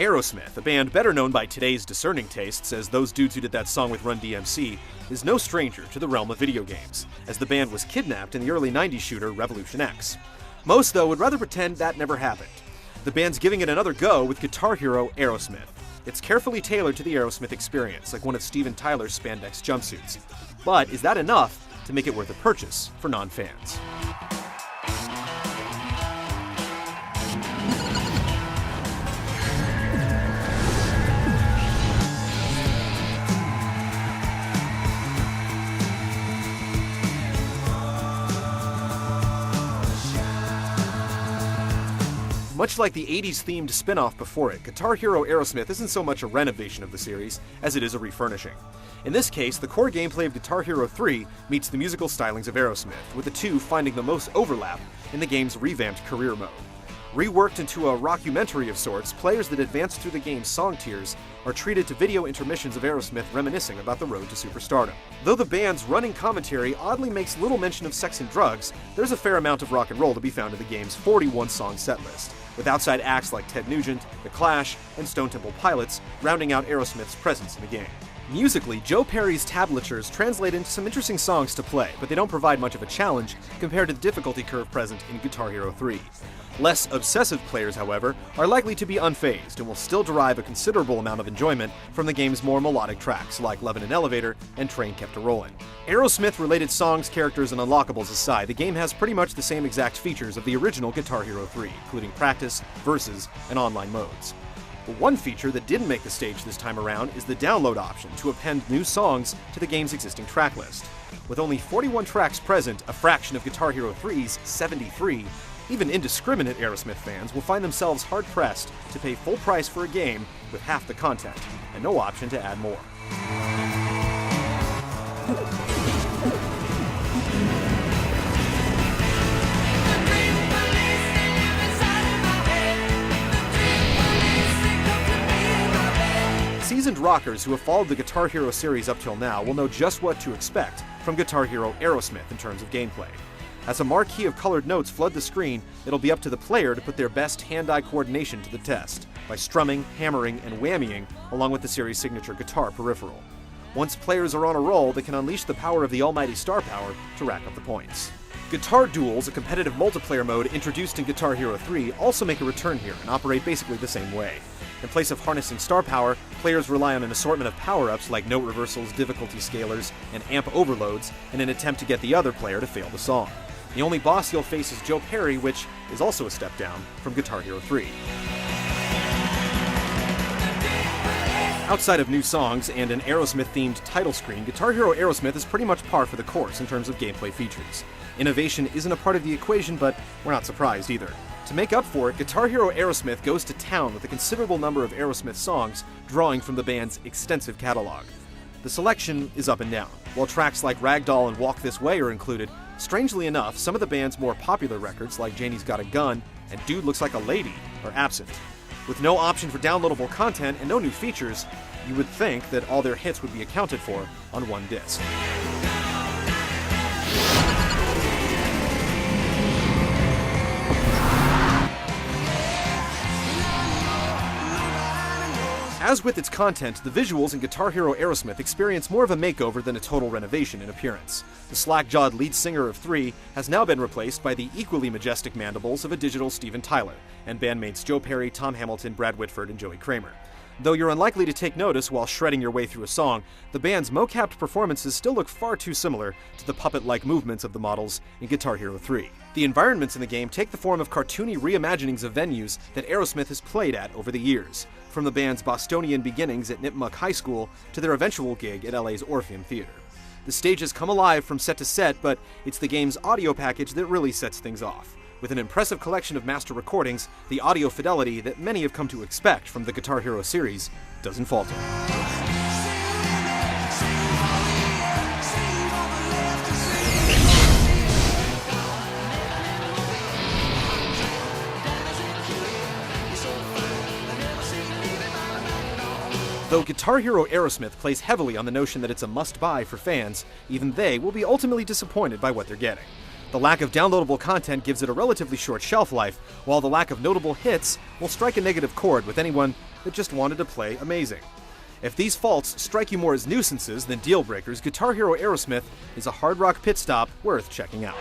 Aerosmith, a band better known by today's discerning tastes as those dudes who did that song with Run DMC, is no stranger to the realm of video games, as the band was kidnapped in the early 90s shooter Revolution X. Most, though, would rather pretend that never happened. The band's giving it another go with Guitar Hero Aerosmith. It's carefully tailored to the Aerosmith experience, like one of Steven Tyler's spandex jumpsuits. But is that enough to make it worth a purchase for non-fans? Much like the 80s-themed spin-off before it, Guitar Hero Aerosmith isn't so much a renovation of the series as it is a refurnishing. In this case, the core gameplay of Guitar Hero 3 meets the musical stylings of Aerosmith, with the two finding the most overlap in the game's revamped career mode. Reworked into a rockumentary of sorts, players that advance through the game's song tiers are treated to video intermissions of Aerosmith reminiscing about the road to superstardom. Though the band's running commentary oddly makes little mention of sex and drugs, there's a fair amount of rock and roll to be found in the game's 41-song setlist, with outside acts like Ted Nugent, The Clash, and Stone Temple Pilots rounding out Aerosmith's presence in the game. Musically, Joe Perry's tablatures translate into some interesting songs to play, but they don't provide much of a challenge compared to the difficulty curve present in Guitar Hero 3. Less obsessive players, however, are likely to be unfazed and will still derive a considerable amount of enjoyment from the game's more melodic tracks like Love in an Elevator and Train Kept A-Rollin'. Aerosmith-related songs, characters, and unlockables aside, the game has pretty much the same exact features of the original Guitar Hero 3, including practice, verses, and online modes. But one feature that didn't make the stage this time around is the download option to append new songs to the game's existing track list. With only 41 tracks present, a fraction of Guitar Hero 3's 73, even indiscriminate Aerosmith fans will find themselves hard-pressed to pay full price for a game with half the content, and no option to add more. Seasoned rockers who have followed the Guitar Hero series up till now will know just what to expect from Guitar Hero Aerosmith in terms of gameplay. As a marquee of colored notes flood the screen, it'll be up to the player to put their best hand-eye coordination to the test, by strumming, hammering, and whammying along with the series' signature guitar peripheral. Once players are on a roll, they can unleash the power of the almighty star power to rack up the points. Guitar duels, a competitive multiplayer mode introduced in Guitar Hero 3, also make a return here and operate basically the same way. In place of harnessing star power, players rely on an assortment of power-ups like note reversals, difficulty scalers, and amp overloads in an attempt to get the other player to fail the song. The only boss you'll face is Joe Perry, which is also a step down from Guitar Hero 3. Outside of new songs and an Aerosmith-themed title screen, Guitar Hero Aerosmith is pretty much par for the course in terms of gameplay features. Innovation isn't a part of the equation, but we're not surprised either. To make up for it, Guitar Hero Aerosmith goes to town with a considerable number of Aerosmith songs, drawing from the band's extensive catalog. The selection is up and down. While tracks like Ragdoll and Walk This Way are included, strangely enough, some of the band's more popular records like Janie's Got a Gun and Dude Looks Like a Lady are absent. With no option for downloadable content and no new features, you would think that all their hits would be accounted for on one disc. As with its content, the visuals in Guitar Hero Aerosmith experience more of a makeover than a total renovation in appearance. The slack-jawed lead singer of 3 has now been replaced by the equally majestic mandibles of a digital Steven Tyler, and bandmates Joe Perry, Tom Hamilton, Brad Whitford, and Joey Kramer. Though you're unlikely to take notice while shredding your way through a song, the band's mo-capped performances still look far too similar to the puppet-like movements of the models in Guitar Hero 3. The environments in the game take the form of cartoony reimaginings of venues that Aerosmith has played at over the years, from the band's Bostonian beginnings at Nipmuc High School to their eventual gig at LA's Orpheum Theater. The stages come alive from set to set, but it's the game's audio package that really sets things off. With an impressive collection of master recordings, the audio fidelity that many have come to expect from the Guitar Hero series doesn't falter. Though Guitar Hero Aerosmith plays heavily on the notion that it's a must-buy for fans, even they will be ultimately disappointed by what they're getting. The lack of downloadable content gives it a relatively short shelf life, while the lack of notable hits will strike a negative chord with anyone that just wanted to play amazing. If these faults strike you more as nuisances than deal breakers, Guitar Hero Aerosmith is a hard rock pit stop worth checking out.